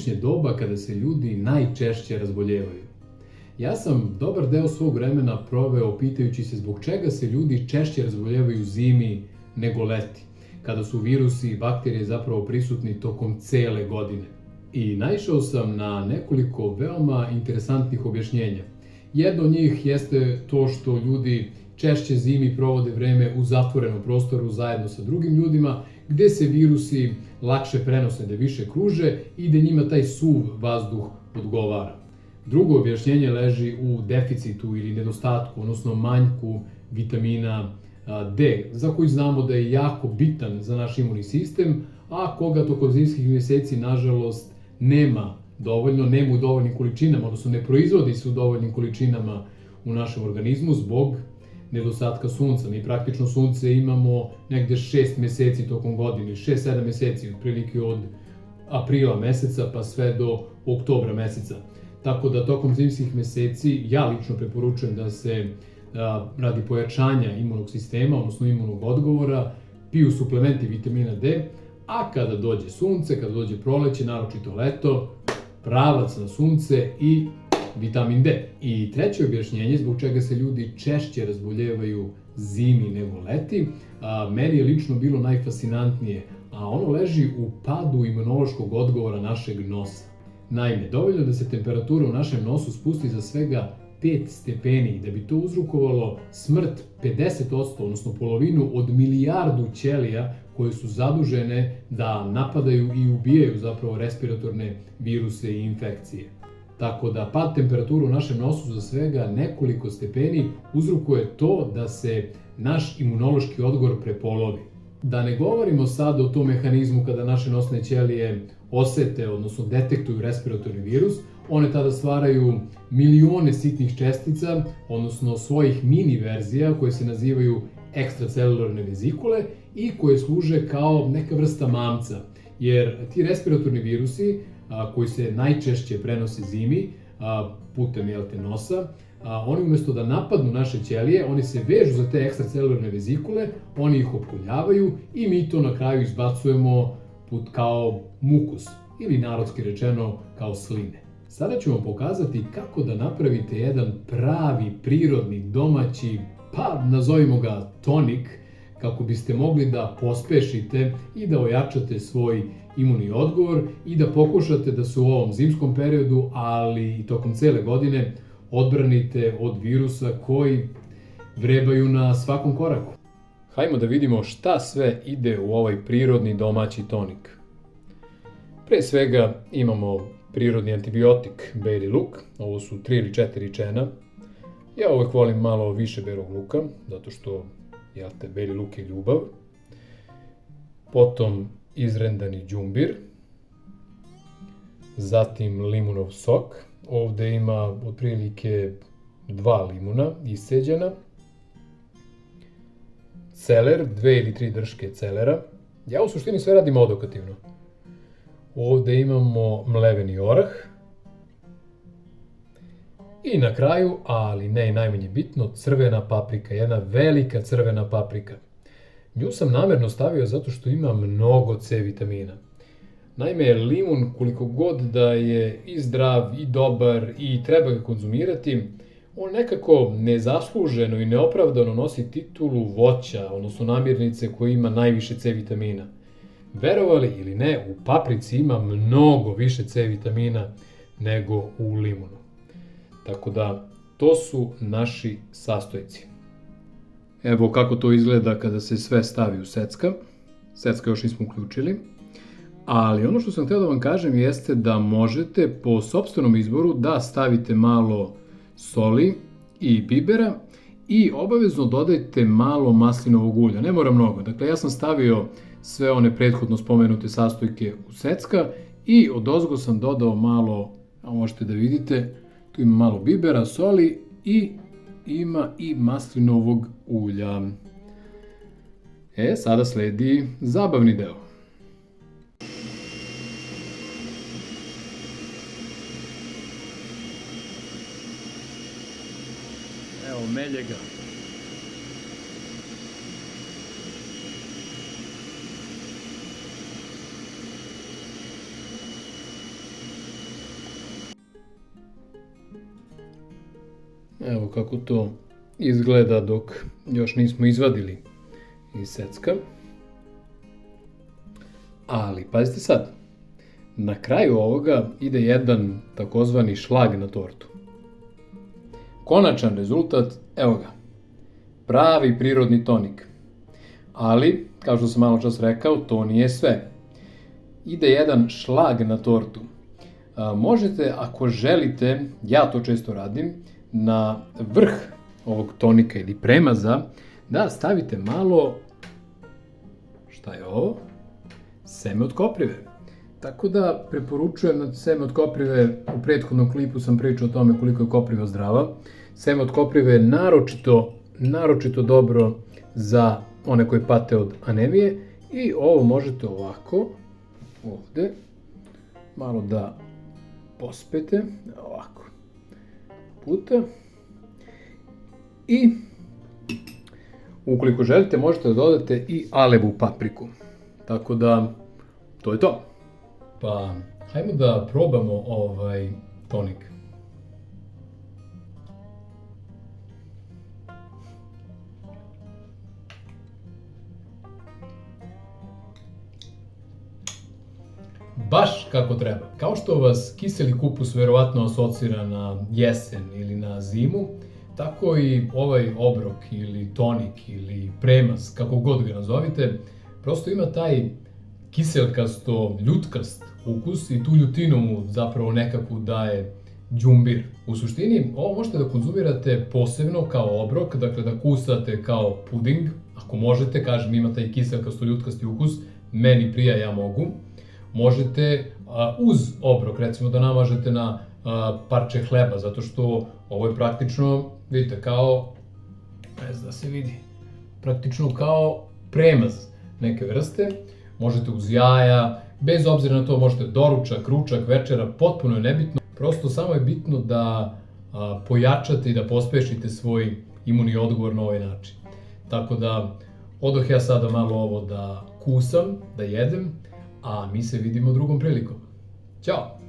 godišnje doba kada se ljudi najčešće razboljevaju. Ja sam dobar deo svog vremena proveo pitajući se zbog čega se ljudi češće razboljevaju zimi nego leti, kada su virusi i bakterije zapravo prisutni tokom cele godine. I naišao sam na nekoliko veoma interesantnih objašnjenja. Jedno od njih jeste to što ljudi češće zimi provode vreme u zatvorenom prostoru zajedno sa drugim ljudima, gde se virusi lakše prenose, da više kruže i da njima taj suv vazduh odgovara. Drugo objašnjenje leži u deficitu ili nedostatku, odnosno manjku vitamina D, za koji znamo da je jako bitan za naš imunni sistem, a koga tokom zimskih meseci, nažalost, nema u dovoljnim količinama, odnosno ne proizvodi se u dovoljnim količinama u našem organizmu zbog nedostatka sunca. Mi praktično sunce imamo negde 6 meseci tokom godine, 6-7 meseci, otprilike od aprila meseca pa sve do oktobra meseca. Tako da tokom zimskih meseci ja lično preporučujem da se radi pojačanja imunog sistema, odnosno imunog odgovora, piju suplementi vitamina D, a kada dođe sunce, kada dođe proleće, naročito leto, pravac na sunce i vitamin D. I treće objašnjenje zbog čega se ljudi češće razboljevaju zimi nego leti, meni je lično bilo najfascinantnije, a ono leži u padu imunološkog odgovora našeg nosa. Naime, dovoljno da se temperatura u našem nosu spusti za svega 5 stepeni, da bi to uzrokovalo smrt 50%, odnosno polovinu od milijardu ćelija koje su zadužene da napadaju i ubijaju zapravo respiratorne viruse i infekcije. Tako da pad temperature u našem nosu za svega nekoliko stepeni uzrokuje to da se naš imunološki odgovor prepolovi. Da ne govorimo sad o tom mehanizmu kada naše nosne ćelije osete, odnosno detektuju respiratorni virus, one tada stvaraju milione sitnih čestica, odnosno svojih mini verzija koje se nazivaju ekstracelularne vezikule i koje služe kao neka vrsta mamca. Jer ti respiratorni virusi koji se najčešće prenose zimi putem nosa, oni umjesto da napadnu naše ćelije, oni se vežu za te ekstracelularne vezikule, oni ih opkoljavaju i mi to na kraju izbacujemo kao mukus ili narodski rečeno kao sline. Sada ću vam pokazati kako da napravite jedan pravi, prirodni, domaći, pa nazovimo ga tonik, kako biste mogli da pospešite i da ojačate svoj imunni odgovor i da pokušate da se u ovom zimskom periodu, ali i tokom cele godine, odbranite od virusa koji vrebaju na svakom koraku. Hajmo da vidimo šta sve ide u ovaj prirodni domaći tonik. Pre svega imamo prirodni antibiotik Beli luk, ovo su 3 ili 4 čena. Ja uvek volim malo više belog luka, zato što Beli luk je ljubav. Potom izrendani đumbir, zatim limunov sok, ovde ima otprilike 2 limuna isceđena, celer, 2 ili 3 drške celera. Ja u suštini sve radim odokativno. Ovde imamo mleveni orah i na kraju, ali ne i najmanje bitno, crvena paprika, jedna velika crvena paprika. Nju sam namerno stavio zato što ima mnogo C vitamina. Naime, limun, koliko god da je i zdrav i dobar i treba ga konzumirati, on nekako nezasluženo i neopravdano nosi titulu voća, odnosno namirnice koja ima najviše C vitamina. Verovali ili ne, u paprici ima mnogo više C vitamina nego u limunu. Tako da, to su naši sastojci. Evo kako to izgleda kada se sve stavi u secka. Secka još nismo uključili. Ali ono što sam hteo da vam kažem jeste da možete po sopstvenom izboru da stavite malo soli i bibera i obavezno dodajte malo maslinovog ulja. Ne mora mnogo. Dakle, ja sam stavio sve one prethodno spomenute sastojke u secka i odozgo sam dodao malo, a možete da vidite, tu ima malo bibera, soli i ima i maslinovog ulja. Sada sledi zabavni deo. Evo, melje ga. Evo kako to izgleda dok još nismo izvadili iz secka. Ali, pazite sad, na kraju ovoga ide jedan takozvani šlag na tortu. Konačan rezultat, evo ga, pravi prirodni tonik. Ali, kao što sam malo čas rekao, to nije sve. Ide jedan šlag na tortu. Možete, ako želite, ja to često radim, na vrh ovog tonika ili premaza, da stavite malo, šta je ovo? Seme od koprive. Tako da preporučujem na seme od koprive, u prethodnom klipu sam pričao o tome koliko je kopriva zdrava. Seme od koprive je naročito dobro za one koji pate od anemije i ovo možete ovako, ovde, malo da pospete, ovako, puta i ukoliko želite možete da dodate i alevu papriku. Tako da, to je to. Pa, hajmo da probamo ovaj tonik. Baš kako treba. Kao što vas kiseli kupus verovatno asocira na jesen ili na zimu, tako i ovaj obrok ili tonik ili premaz, kako god ga nazovite, prosto ima taj kiselkasto, ljutkast ukus i tu ljutinu mu zapravo nekako daje đumbir. U suštini, ovo možete da konzumirate posebno kao obrok, dakle da kusate kao puding, ako možete, kažem, ima taj kiselkasto, ljutkasti ukus, meni prija, ja mogu. Možete uz obrok, recimo da namažete na parče hleba, zato što ovo je praktično, vidite, kao, ne znam da se vidi, praktično kao premaz neke vrste. Možete uz jaja, bez obzira na to možete doručak, ručak, večera, potpuno je nebitno. Prosto samo je bitno da pojačate i da pospešite svoj imunni odgovor na ovaj način. Tako da, odoh ja sada malo ovo da kusam, da jedem, a mi se vidimo drugom prilikom. Ćao!